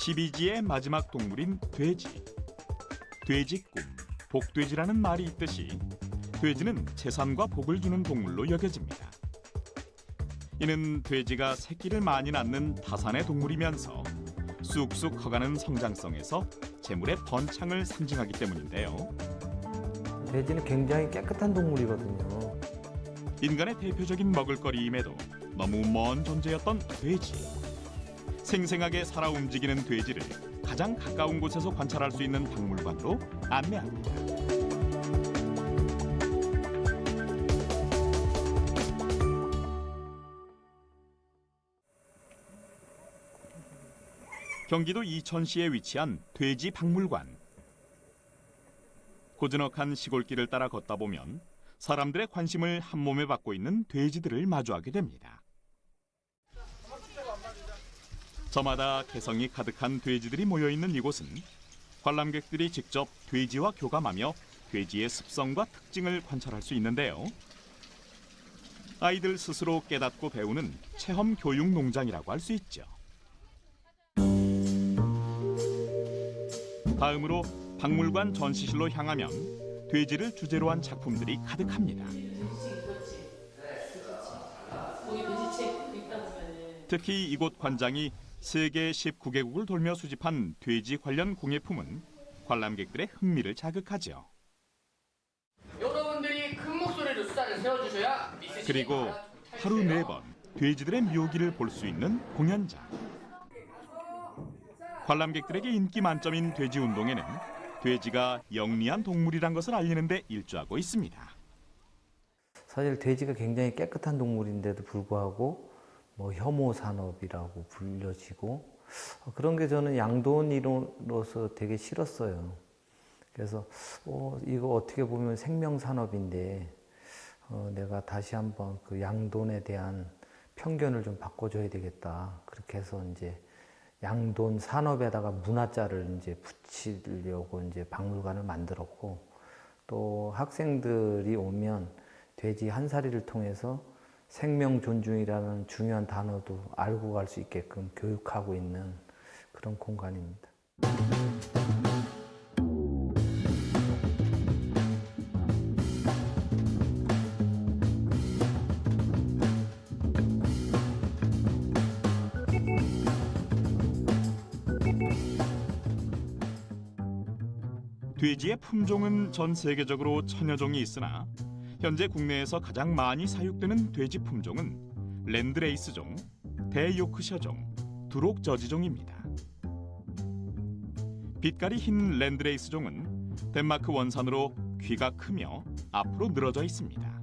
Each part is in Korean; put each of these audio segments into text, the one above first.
12지의 마지막 동물인 돼지. 돼지꿈, 복돼지라는 말이 있듯이 돼지는 재산과 복을 주는 동물로 여겨집니다. 이는 돼지가 새끼를 많이 낳는 다산의 동물이면서 쑥쑥 커가는 성장성에서 재물의 번창을 상징하기 때문인데요. 돼지는 굉장히 깨끗한 동물이거든요. 인간의 대표적인 먹을거리임에도 너무 먼 존재였던 돼지. 생생하게 살아 움직이는 돼지를 가장 가까운 곳에서 관찰할 수 있는 박물관으로 안내합니다. 경기도 이천시에 위치한 돼지 박물관. 고즈넉한 시골길을 따라 걷다 보면 사람들의 관심을 한몸에 받고 있는 돼지들을 마주하게 됩니다. 저마다 개성이 가득한 돼지들이 모여있는 이곳은 관람객들이 직접 돼지와 교감하며 돼지의 습성과 특징을 관찰할 수 있는데요. 아이들 스스로 깨닫고 배우는 체험 교육 농장이라고 할 수 있죠. 다음으로 박물관 전시실로 향하면 돼지를 주제로 한 작품들이 가득합니다. 특히 이곳 관장이 세계 19개국을 돌며 수집한 돼지 관련 공예품은 관람객들의 흥미를 자극하죠. 여러분들이 큰 목소리로 수다를 세워주셔야 그리고 하루 4번 돼지들의 묘기를 볼 수 있는 공연장. 관람객들에게 인기 만점인 돼지 운동회는 돼지가 영리한 동물이란 것을 알리는 데 일조하고 있습니다. 사실 돼지가 굉장히 깨끗한 동물인데도 불구하고 혐오 산업이라고 불려지고 그런 게 저는 양돈이로서 되게 싫었어요. 그래서 이거 어떻게 보면 생명 산업인데 내가 다시 한번 그 양돈에 대한 편견을 좀 바꿔줘야 되겠다. 그렇게 해서 이제 양돈 산업에다가 문화자를 이제 붙이려고 이제 박물관을 만들었고, 또 학생들이 오면 돼지 한사리를 통해서 생명 존중이라는 중요한 단어도 알고 갈 수 있게끔 교육하고 있는 그런 공간입니다. 돼지의 품종은 전 세계적으로 1000여 종이 있으나 현재 국내에서 가장 많이 사육되는 돼지 품종은 랜드레이스종, 대요크셔종, 두록저지종입니다. 빛깔이 흰 랜드레이스종은 덴마크 원산으로 귀가 크며 앞으로 늘어져 있습니다.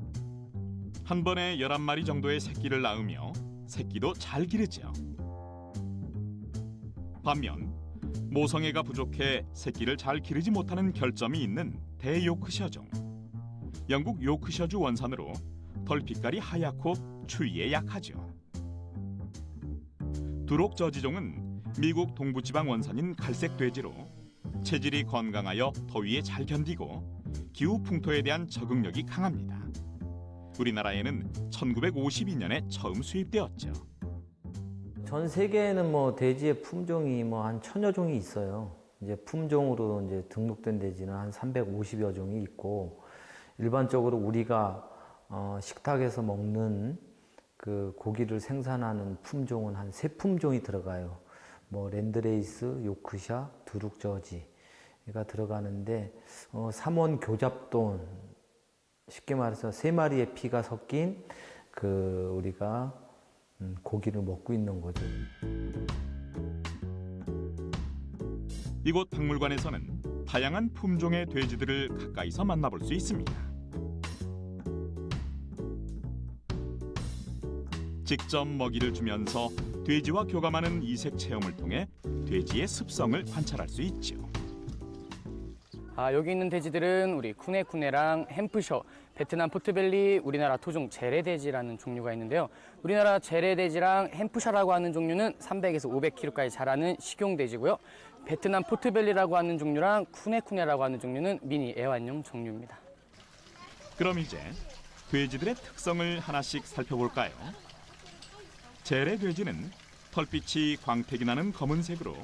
한 번에 11마리 정도의 새끼를 낳으며 새끼도 잘 기르죠. 반면 모성애가 부족해 새끼를 잘 기르지 못하는 결점이 있는 대요크셔종. 영국 요크셔주 원산으로 털 빛깔이 하얗고 추위에 약하죠. 두록저지종은 미국 동부지방 원산인 갈색 돼지로 체질이 건강하여 더위에 잘 견디고 기후 풍토에 대한 적응력이 강합니다. 우리나라에는 1952년에 처음 수입되었죠. 전 세계에는 돼지의 품종이 한 1000여 종이 있어요. 이제 품종으로 이제 등록된 돼지는 한 350여 종이 있고, 일반적으로 우리가 식탁에서 먹는 그 고기를 생산하는 품종은 한 3품종이 들어가요. 랜드레이스, 요크샤, 두룩저지가 들어가는데, 삼원 교잡돈, 쉽게 말해서 3마리의 피가 섞인 우리가 고기를 먹고 있는 거죠. 이곳 박물관에서는 다양한 품종의 돼지들을 가까이서 만나볼 수 있습니다. 직접 먹이를 주면서 돼지와 교감하는 이색 체험을 통해 돼지의 습성을 관찰할 수 있죠. 여기 있는 돼지들은 우리 쿠네쿠네랑 햄프셔, 베트남 포트벨리, 우리나라 토종 제레돼지라는 종류가 있는데요. 우리나라 제레돼지랑 햄프셔라고 하는 종류는 300에서 500kg까지 자라는 식용돼지고요. 베트남 포트벨리라고 하는 종류랑 쿠네쿠네라고 하는 종류는 미니 애완용 종류입니다. 그럼 이제 돼지들의 특성을 하나씩 살펴볼까요? 제레돼지는 털빛이 광택이 나는 검은색으로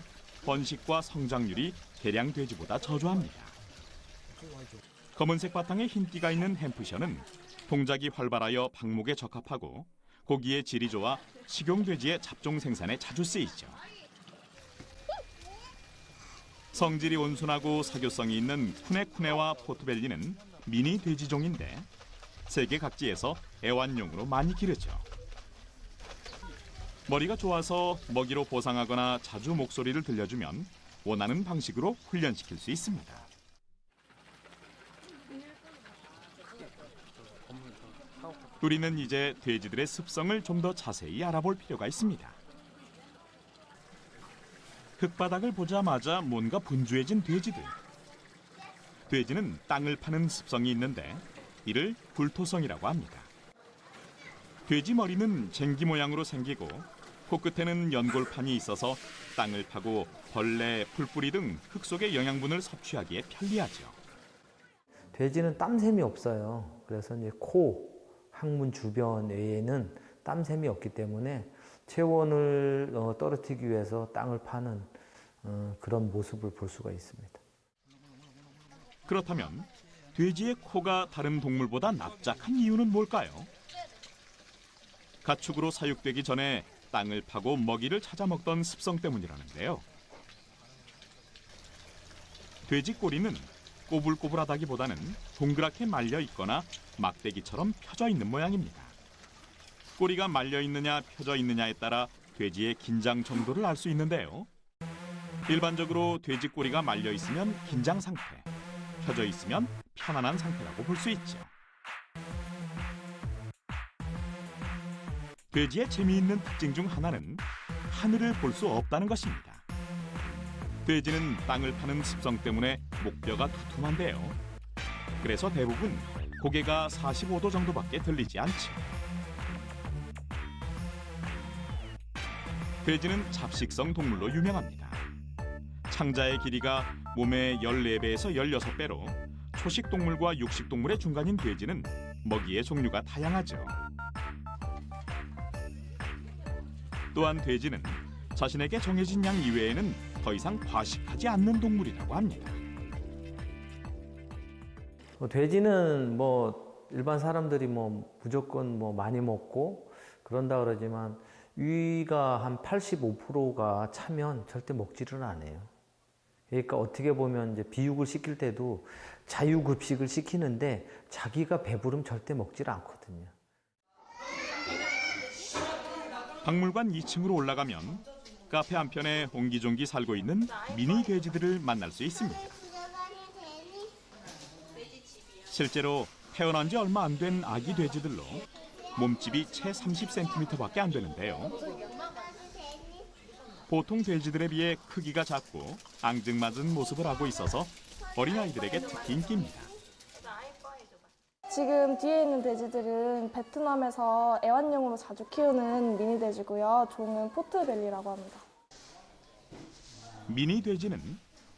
번식과 성장률이 개량 돼지보다 저조합니다. 검은색 바탕에 흰띠가 있는 햄프셔는 동작이 활발하여 방목에 적합하고 고기의 질이 좋아 식용돼지의 잡종 생산에 자주 쓰이죠. 성질이 온순하고 사교성이 있는 쿠네쿠네와 포트벨리는 미니 돼지종인데 세계 각지에서 애완용으로 많이 기르죠. 머리가 좋아서 먹이로 보상하거나 자주 목소리를 들려주면 원하는 방식으로 훈련시킬 수 있습니다. 우리는 이제 돼지들의 습성을 좀 더 자세히 알아볼 필요가 있습니다. 흙바닥을 보자마자 뭔가 분주해진 돼지들. 돼지는 땅을 파는 습성이 있는데 이를 굴토성이라고 합니다. 돼지 머리는 쟁기 모양으로 생기고 코끝에는 연골판이 있어서 땅을 파고 벌레, 풀뿌리 등 흙 속의 영양분을 섭취하기에 편리하죠. 돼지는 땀샘이 없어요. 그래서 이제 코, 항문 주변 외에는 땀샘이 없기 때문에 체온을 떨어뜨리기 위해서 땅을 파는 그런 모습을 볼 수가 있습니다. 그렇다면 돼지의 코가 다른 동물보다 납작한 이유는 뭘까요? 가축으로 사육되기 전에 땅을 파고 먹이를 찾아 먹던 습성 때문이라는데요. 돼지 꼬리는 꼬불꼬불하다기보다는 동그랗게 말려 있거나 막대기처럼 펴져 있는 모양입니다. 꼬리가 말려 있느냐 펴져 있느냐에 따라 돼지의 긴장 정도를 알 수 있는데요. 일반적으로 돼지 꼬리가 말려 있으면 긴장 상태, 펴져 있으면 편안한 상태라고 볼 수 있죠. 돼지의 재미있는 특징 중 하나는 하늘을 볼 수 없다는 것입니다. 돼지는 땅을 파는 습성 때문에 목뼈가 두툼한데요. 그래서 대부분 고개가 45도 정도밖에 들리지 않죠. 돼지는 잡식성 동물로 유명합니다. 창자의 길이가 몸의 14배에서 16배로 초식 동물과 육식 동물의 중간인 돼지는 먹이의 종류가 다양하죠. 또한 돼지는 자신에게 정해진 양 이외에는 더 이상 과식하지 않는 동물이라고 합니다. 돼지는 일반 사람들이 무조건 많이 먹고 그런다 그러지만 위가 한 85%가 차면 절대 먹지를 않아요. 그러니까 어떻게 보면 이제 비육을 시킬 때도 자유급식을 시키는데 자기가 배부르면 절대 먹지를 않거든요. 박물관 2층으로 올라가면 카페 한편에 옹기종기 살고 있는 미니 돼지들을 만날 수 있습니다. 실제로 태어난 지 얼마 안 된 아기 돼지들로 몸집이 채 30cm밖에 안 되는데요. 보통 돼지들에 비해 크기가 작고 앙증맞은 모습을 하고 있어서 어린아이들에게 특히 인기입니다. 지금 뒤에 있는 돼지들은 베트남에서 애완용으로 자주 키우는 미니 돼지고요. 종은 포트벨리라고 합니다. 미니 돼지는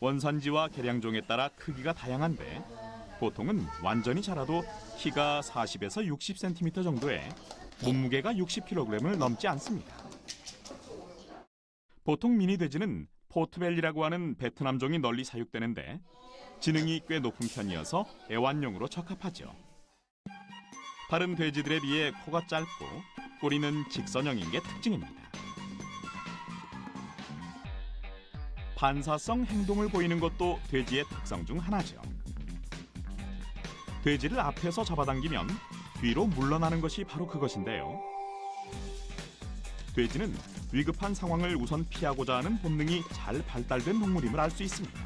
원산지와 개량종에 따라 크기가 다양한데 보통은 완전히 자라도 키가 40에서 60cm 정도에 몸무게가 60kg을 넘지 않습니다. 보통 미니 돼지는 포트벨리라고 하는 베트남종이 널리 사육되는데 지능이 꽤 높은 편이어서 애완용으로 적합하죠. 다른 돼지들에 비해 코가 짧고 꼬리는 직선형인 게 특징입니다. 반사성 행동을 보이는 것도 돼지의 특성 중 하나죠. 돼지를 앞에서 잡아당기면 뒤로 물러나는 것이 바로 그것인데요. 돼지는 위급한 상황을 우선 피하고자 하는 본능이 잘 발달된 동물임을 알 수 있습니다.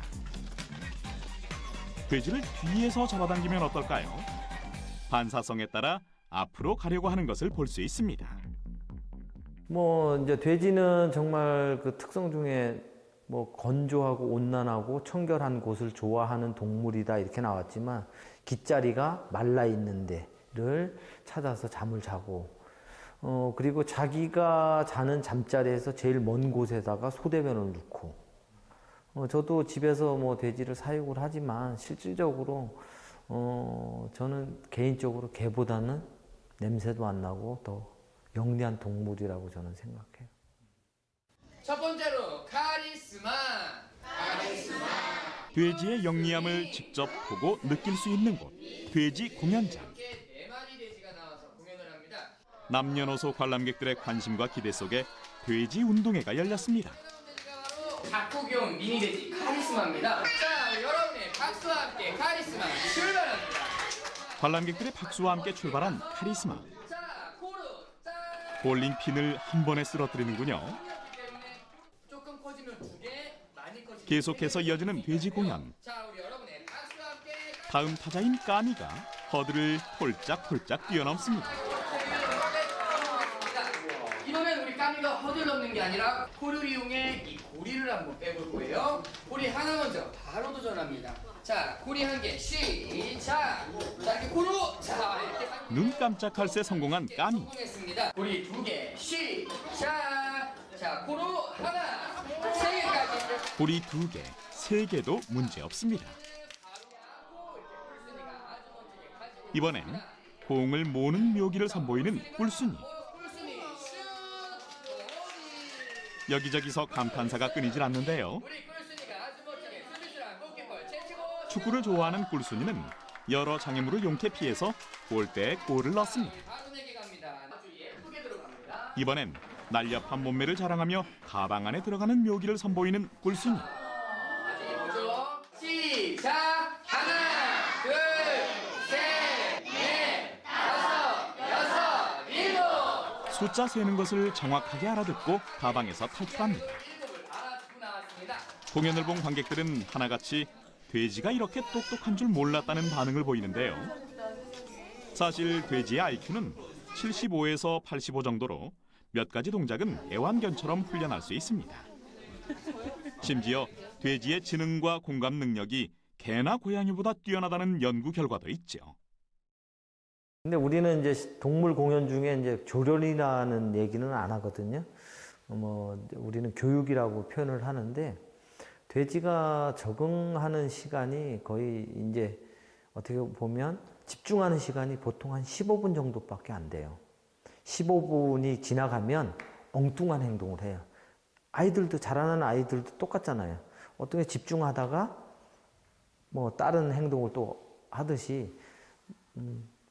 돼지를 뒤에서 잡아당기면 어떨까요? 반사성에 따라 앞으로 가려고 하는 것을 볼 수 있습니다. 이제 돼지는 정말 그 특성 중에 건조하고 온난하고 청결한 곳을 좋아하는 동물이다 이렇게 나왔지만 깃자리가 말라 있는 데를 찾아서 잠을 자고 그리고 자기가 자는 잠자리에서 제일 먼 곳에다가 소대변을 넣고 저도 집에서 돼지를 사육을 하지만 실질적으로 저는 개인적으로 개보다는 냄새도 안 나고 더 영리한 동물이라고 저는 생각해요. 첫 번째로 카리스마. 돼지의 영리함을 직접 보고 느낄 수 있는 곳, 돼지 공연장. 이렇게 4마리 돼지가 나와서 공연을 합니다. 남녀노소 관람객들의 관심과 기대 속에 돼지 운동회가 열렸습니다. 돼지가 바로 작고 귀여운 미니 돼지 카리스마입니다. 자, 우리 여러분의 박수와 함께 카리스마 출발합니다. 관람객들의 박수와 함께 출발한 카리스마. 자, 코르. 자. 볼링 핀을 한 번에 쓰러뜨리는군요. 조금 커지면 2개, 많이 커지면 계속해서 이어지는 돼지 공연. 자, 우리 여러분의 박수와 함께 다음 타자인 까미가 허들을 폴짝폴짝 뛰어넘습니다. 이번엔 우리 까미가 허들 넘는 게 아니라 코를 이용해 이 고리를 한번 빼볼 거예요. 고리 하나 먼저 바로 도전합니다. 자, 고리 한 개 시작. 자, 이렇게 코로 자 이렇게 눈 깜짝할 새 성공한 까미. 성공했습니다. 고리 2개 시작. 자, 코로 하나 3개까지. 고리 2개, 3개도 문제 없습니다. 이번엔 공을 모는 묘기를 선보이는 꿀순이. 여기저기서 감탄사가 끊이질 않는데요. 우리 꿀순이가 아주 멋지게 스미스랑 골키퍼를 제치고 축구를 좋아하는 꿀순이는 여러 장애물을 용케 피해서 골대에 골을 넣습니다. 바로 내게 갑니다. 아주 예쁘게 들어갑니다. 이번엔 날렵한 몸매를 자랑하며 가방 안에 들어가는 묘기를 선보이는 꿀순이. 아주 예쁘죠? 시작! 하나, 둘, 셋, 넷, 다섯, 여섯, 일곱! 숫자 세는 것을 정확하게 알아듣고 가방에서 탈출합니다. 일곱을 알아듣고 나왔습니다. 공연을 본 관객들은 하나같이 돼지가 이렇게 똑똑한 줄 몰랐다는 반응을 보이는데요. 사실 돼지의 IQ는 75에서 85 정도로 몇 가지 동작은 애완견처럼 훈련할 수 있습니다. 심지어 돼지의 지능과 공감 능력이 개나 고양이보다 뛰어나다는 연구 결과도 있죠. 근데 우리는 이제 동물 공연 중에 이제 조련이라는 얘기는 안 하거든요. 우리는 교육이라고 표현을 하는데 돼지가 적응하는 시간이 거의 이제 어떻게 보면 집중하는 시간이 보통 한 15분 정도밖에 안 돼요. 15분이 지나가면 엉뚱한 행동을 해요. 아이들도 자라는 아이들도 똑같잖아요. 어떤 게 집중하다가 뭐 다른 행동을 또 하듯이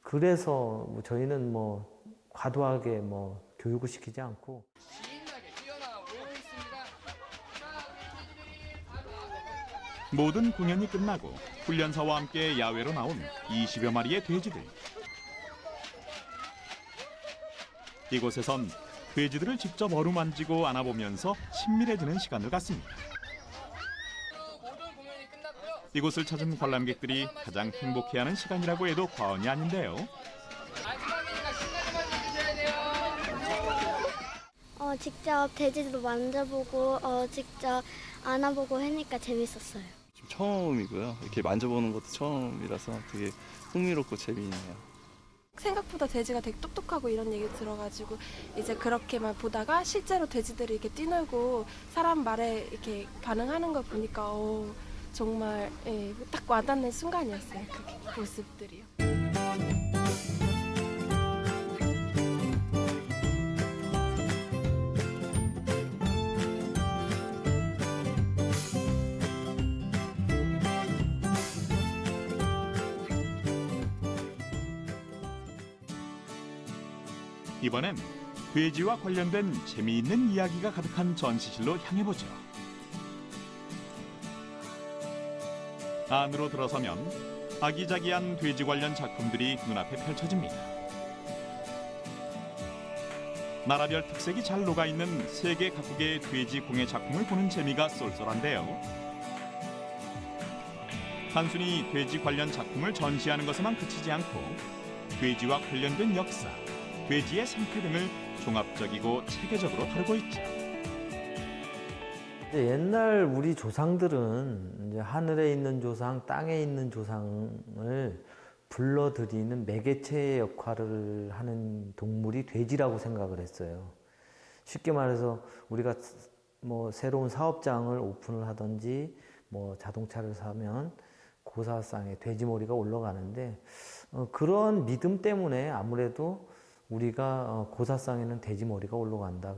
그래서 저희는 뭐 과도하게 뭐 교육을 시키지 않고 신나게 뛰어나오고 있습니다. 자, 우리 돼지들이 바로 앞에 모든 공연이 끝나고 훈련사와 함께 야외로 나온 20여 마리의 돼지들. 이곳에선 돼지들을 직접 어루만지고 안아보면서 친밀해지는 시간을 갖습니다. 모든 공연이 끝났고요. 이곳을 찾은 관람객들이 가장 행복해하는 시간이라고 해도 과언이 아닌데요. 마지막이니까 신나게 해주셔야 돼요. 직접 돼지도 만져보고 직접 안아보고 하니까 재밌었어요. 지금 처음이고요. 이렇게 만져보는 것도 처음이라서 되게 흥미롭고 재미있네요. 생각보다 돼지가 되게 똑똑하고 이런 얘기 들어가지고 이제 그렇게만 보다가 실제로 돼지들이 이렇게 뛰놀고 사람 말에 이렇게 반응하는 걸 보니까 정말 딱 와닿는 순간이었어요. 그 모습들이요. 이번엔 돼지와 관련된 재미있는 이야기가 가득한 전시실로 향해보죠. 안으로 들어서면 아기자기한 돼지 관련 작품들이 눈앞에 펼쳐집니다. 나라별 특색이 잘 녹아있는 세계 각국의 돼지 공예 작품을 보는 재미가 쏠쏠한데요. 단순히 돼지 관련 작품을 전시하는 것에만 그치지 않고 돼지와 관련된 역사, 돼지의 생태 등을 종합적이고 체계적으로 다루고 있죠. 옛날 우리 조상들은 이제 하늘에 있는 조상, 땅에 있는 조상을 불러들이는 매개체의 역할을 하는 동물이 돼지라고 생각을 했어요. 쉽게 말해서 우리가 뭐 새로운 사업장을 오픈을 하든지 뭐 자동차를 사면 고사상에 돼지머리가 올라가는데 그런 믿음 때문에 아무래도 우리가 고사상에는 돼지머리가 올라간다.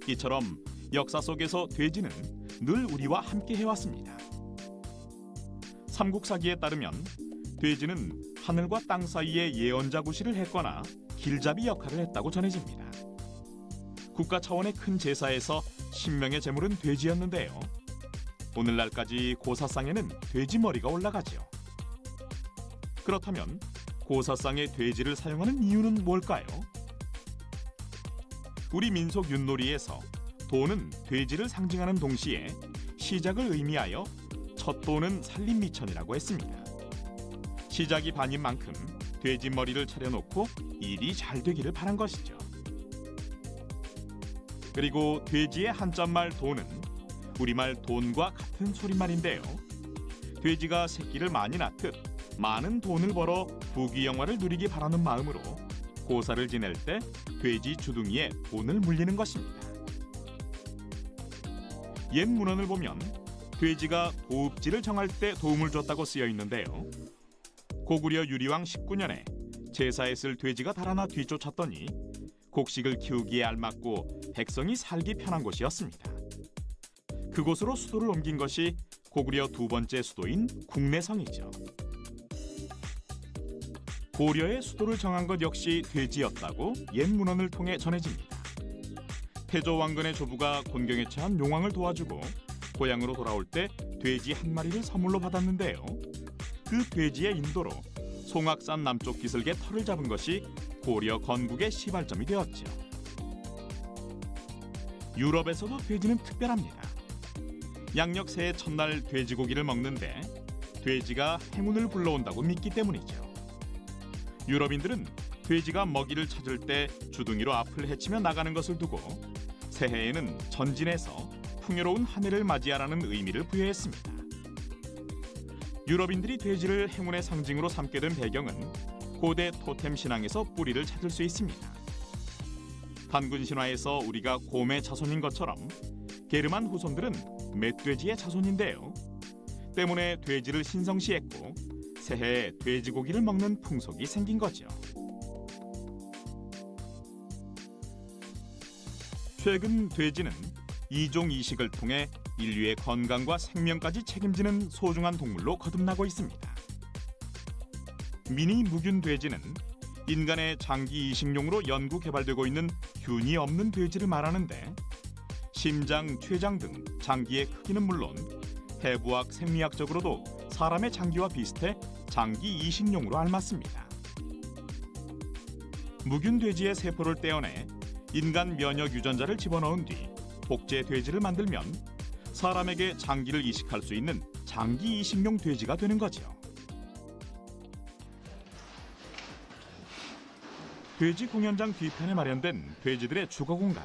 이처럼 역사 속에서 돼지는 늘 우리와 함께 해왔습니다. 삼국사기에 따르면 돼지는 하늘과 땅 사이에 예언자구시를 했거나 길잡이 역할을 했다고 전해집니다. 국가 차원의 큰 제사에서 신명의 제물은 돼지였는데요. 오늘날까지 고사상에는 돼지 머리가 올라가죠. 그렇다면 고사상에 돼지를 사용하는 이유는 뭘까요? 우리 민속 윷놀이에서 도는 돼지를 상징하는 동시에 시작을 의미하여 첫 도는 살림미천이라고 했습니다. 시작이 반인 만큼 돼지 머리를 차려놓고 일이 잘 되기를 바란 것이죠. 그리고 돼지의 한자말 도는 우리말 돈과 같은 소리말인데요. 돼지가 새끼를 많이 낳듯 많은 돈을 벌어 부귀영화를 누리기 바라는 마음으로 고사를 지낼 때 돼지 주둥이에 돈을 물리는 것입니다. 옛 문헌을 보면 돼지가 도읍지를 정할 때 도움을 줬다고 쓰여 있는데요. 고구려 유리왕 19년에 제사에 쓸 돼지가 달아나 뒤쫓았더니 곡식을 키우기에 알맞고 백성이 살기 편한 곳이었습니다. 그곳으로 수도를 옮긴 것이 고구려 두 번째 수도인 국내성이죠. 고려의 수도를 정한 것 역시 돼지였다고 옛 문헌을 통해 전해집니다. 태조 왕건의 조부가 곤경에 처한 용왕을 도와주고 고향으로 돌아올 때 돼지 한 마리를 선물로 받았는데요. 그 돼지의 인도로 송악산 남쪽 기슭에 터를 잡은 것이 고려 건국의 시발점이 되었죠. 유럽에서도 돼지는 특별합니다. 양력 새해 첫날 돼지고기를 먹는데 돼지가 행운을 불러온다고 믿기 때문이죠. 유럽인들은 돼지가 먹이를 찾을 때 주둥이로 앞을 헤치며 나가는 것을 두고 새해에는 전진해서 풍요로운 한 해를 맞이하라는 의미를 부여했습니다. 유럽인들이 돼지를 행운의 상징으로 삼게 된 배경은 고대 토템 신앙에서 뿌리를 찾을 수 있습니다. 단군 신화에서 우리가 곰의 자손인 것처럼 게르만 후손들은 멧돼지의 자손인데요. 때문에 돼지를 신성시했고 새해에 돼지고기를 먹는 풍속이 생긴 거죠. 최근 돼지는 이종 이식을 통해 인류의 건강과 생명까지 책임지는 소중한 동물로 거듭나고 있습니다. 미니 무균 돼지는 인간의 장기 이식용으로 연구 개발되고 있는 균이 없는 돼지를 말하는데 심장, 췌장 등 장기의 크기는 물론 해부학, 생리학적으로도 사람의 장기와 비슷해 장기 이식용으로 알맞습니다. 무균 돼지의 세포를 떼어내 인간 면역 유전자를 집어넣은 뒤 복제 돼지를 만들면 사람에게 장기를 이식할 수 있는 장기 이식용 돼지가 되는 거죠. 돼지 공연장 뒤편에 마련된 돼지들의 주거 공간.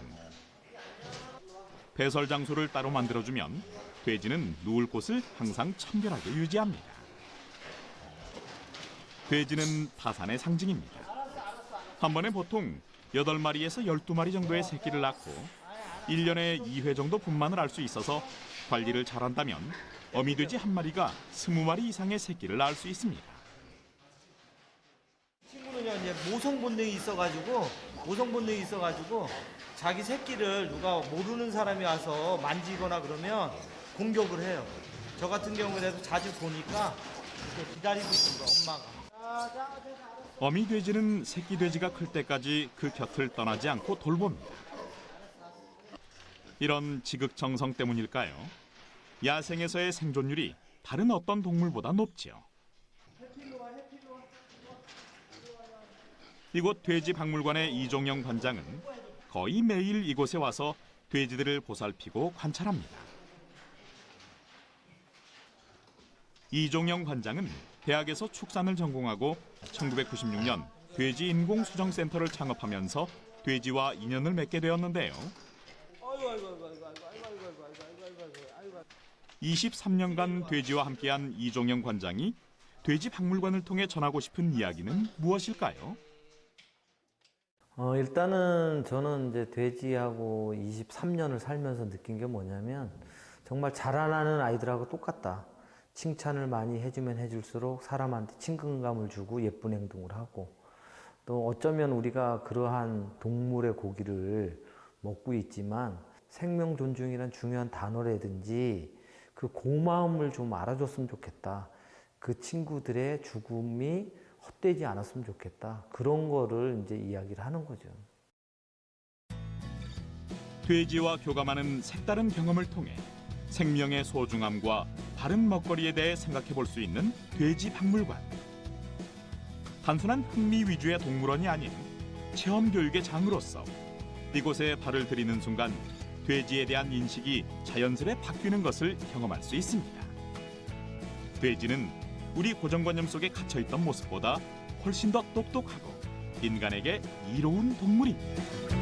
배설 장소를 따로 만들어주면 돼지는 누울 곳을 항상 청결하게 유지합니다. 돼지는 파산의 상징입니다. 한 번에 보통 8마리에서 12마리 정도의 새끼를 낳고 1년에 2회 정도 분만을 할 수 있어서 관리를 잘한다면 어미돼지 한 마리가 20마리 이상의 새끼를 낳을 수 있습니다. 친구는요 이제 모성 본능이 있어가지고 자기 새끼를 누가 모르는 사람이 와서 만지거나 그러면 공격을 해요. 저 같은 경우에도 자주 보니까 이렇게 기다리고 있는 거 엄마가. 어미 돼지는 새끼 돼지가 클 때까지 그 곁을 떠나지 않고 돌봅니다. 이런 지극정성 때문일까요? 야생에서의 생존율이 다른 어떤 동물보다 높지요. 이곳 돼지박물관의 이종영 관장은 거의 매일 이곳에 와서 돼지들을 보살피고 관찰합니다. 이종영 관장은 대학에서 축산을 전공하고 1996년 돼지 인공수정센터를 창업하면서 돼지와 인연을 맺게 되었는데요. 23년간 돼지와 함께한 이종영 관장이 돼지 박물관을 통해 전하고 싶은 이야기는 무엇일까요? 일단은 저는 이제 돼지하고 23년을 살면서 느낀 게 뭐냐면 정말 자라나는 아이들하고 똑같다. 칭찬을 많이 해주면 해줄수록 사람한테 친근감을 주고 예쁜 행동을 하고 또 어쩌면 우리가 그러한 동물의 고기를 먹고 있지만 생명 존중이란 중요한 단어라든지 그 고마움을 좀 알아줬으면 좋겠다. 그 친구들의 죽음이 헛되지 않았으면 좋겠다. 그런 거를 이제 이야기를 하는 거죠. 돼지와 교감하는 색다른 경험을 통해 생명의 소중함과 바른 먹거리에 대해 생각해 볼 수 있는 돼지 박물관. 단순한 흥미 위주의 동물원이 아닌 체험 교육의 장으로서 이곳에 발을 들이는 순간 돼지에 대한 인식이 자연스레 바뀌는 것을 경험할 수 있습니다. 돼지는 우리 고정관념 속에 갇혀있던 모습보다 훨씬 더 똑똑하고 인간에게 이로운 동물입니다.